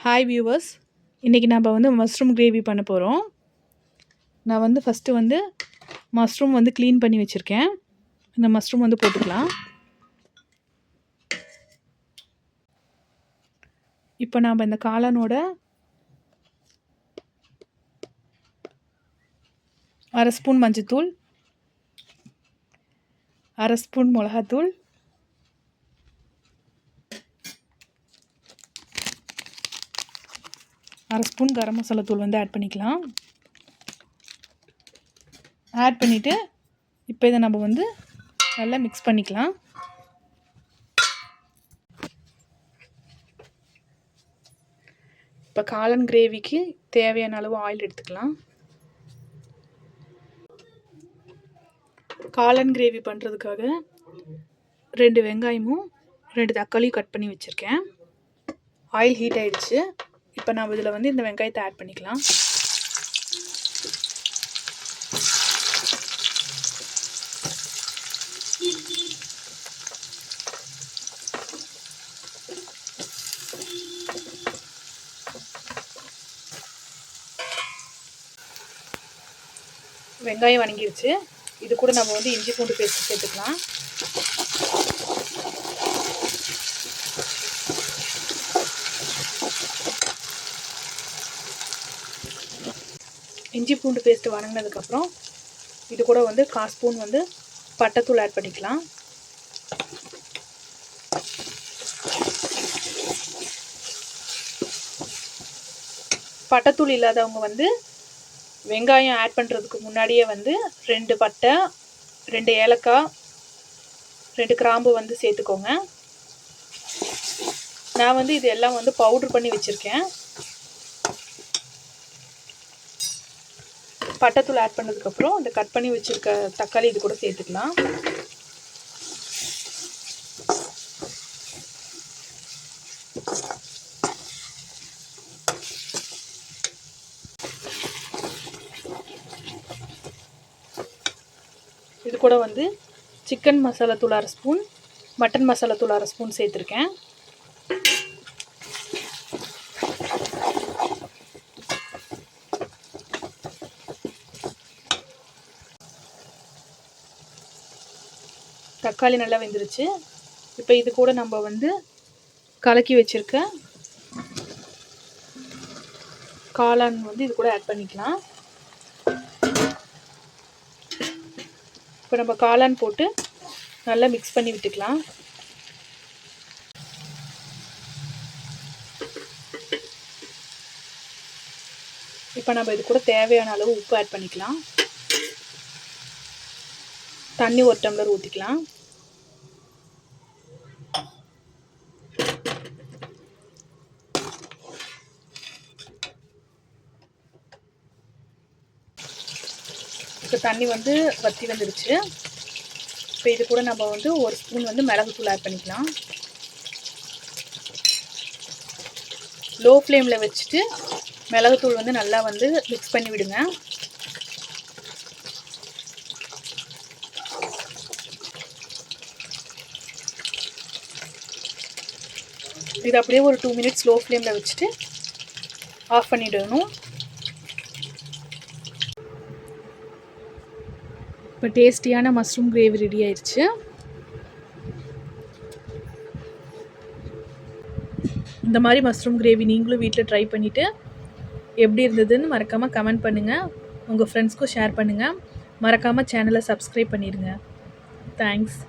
Hi viewers, இன்றைக்கி நம்ம வந்து மஷ்ரூம் கிரேவி பண்ண போகிறோம். நான் வந்து ஃபஸ்ட்டு வந்து மஷ்ரூம் வந்து க்ளீன் பண்ணி வச்சுருக்கேன். இந்த மஷ்ரூம் வந்து போட்டுக்கலாம். இப்போ நாம் இந்த காளானோட அரை ஸ்பூன் மஞ்சத்தூள், அரை ஸ்பூன் மிளகாத்தூள், அரை ஸ்பூன் கரம் மசாலா தூள் வந்து ஆட் பண்ணிக்கலாம். ஆட் பண்ணிவிட்டு இப்போ இதை நம்ம வந்து நல்லா மிக்ஸ் பண்ணிக்கலாம். இப்போ காளான் கிரேவிக்கு தேவையான அளவு ஆயில் எடுத்துக்கலாம். காளான் கிரேவி பண்ணுறதுக்காக 2 வெங்காயமும் 2 தக்காளியும் கட் பண்ணி வச்சுருக்கேன். ஆயில் ஹீட் ஆகிடுச்சு. இப்போ நாம் இதில் வந்து இந்த வெங்காயத்தை ஆட் பண்ணிக்கலாம். வெங்காயம் வணங்கிடுச்சு. இது கூட நம்ம வந்து இஞ்சி பூண்டு பேஸ்ட் சேர்த்துக்கலாம். இஞ்சி பூண்டு பேஸ்ட்டு வணங்கினதுக்கப்புறம் இது கூட வந்து 1/4 ஸ்பூன் வந்து பட்டைத்தூள் ஆட் பண்ணிக்கலாம். பட்டைத்தூள் இல்லாதவங்க வந்து வெங்காயம் ஆட் பண்ணுறதுக்கு முன்னாடியே வந்து 2 பட்டை, 2 ஏலக்காய், 2 கிராம்பு வந்து சேர்த்துக்கோங்க. நான் வந்து இது எல்லாம் வந்து பவுட்ரு பண்ணி வச்சுருக்கேன். பட்டைத்தூள் ஆட் பண்ணதுக்கப்புறம் இந்த கட் பண்ணி வச்சுருக்க தக்காளி இது கூட சேர்த்துக்கலாம். இது கூட வந்து சிக்கன் மசாலா தூள் அரை ஸ்பூன், மட்டன் மசாலா தூள் அரை ஸ்பூன் சேர்த்துருக்கேன். தக்காளி நல்லா வெந்துருச்சு. இப்போ இது கூட நம்ம வந்து கலக்கி வச்சுருக்க காளான் வந்து இது கூட ஆட் பண்ணிக்கலாம். இப்போ நம்ம காளான் போட்டு நல்லா மிக்ஸ் பண்ணி விட்டுக்கலாம். இப்போ நம்ம இது கூட தேவையான அளவு உப்பு ஆட் பண்ணிக்கலாம். தண்ணி 1 டம்ளர் ஊற்றிக்கலாம். இப்போ தண்ணி வந்து வற்றி வந்துடுச்சு. இப்போ இது கூட நம்ம வந்து 1 ஸ்பூன் வந்து மிளகுத்தூள் ஆட் பண்ணிக்கலாம். லோ ஃப்ளேமில் வச்சுட்டு மிளகுத்தூள் வந்து நல்லா வந்து மிக்ஸ் பண்ணி விடுங்க. இது அப்படியே ஒரு 2 மினிட்ஸ் லோ ஃப்ளேமில் வச்சுட்டு ஆஃப் பண்ணிவிடணும். இப்போ டேஸ்டியான மஷ்ரூம் கிரேவி ரெடி ஆயிடுச்சு. இந்த மாதிரி மஷ்ரூம் கிரேவி நீங்களும் வீட்டில் ட்ரை பண்ணிவிட்டு எப்படி இருந்ததுன்னு மறக்காமல் கமெண்ட் பண்ணுங்கள். உங்கள் ஃப்ரெண்ட்ஸ்க்கும் ஷேர் பண்ணுங்கள். மறக்காமல் சேனலை சப்ஸ்கிரைப் பண்ணிடுங்க. தேங்க்ஸ்.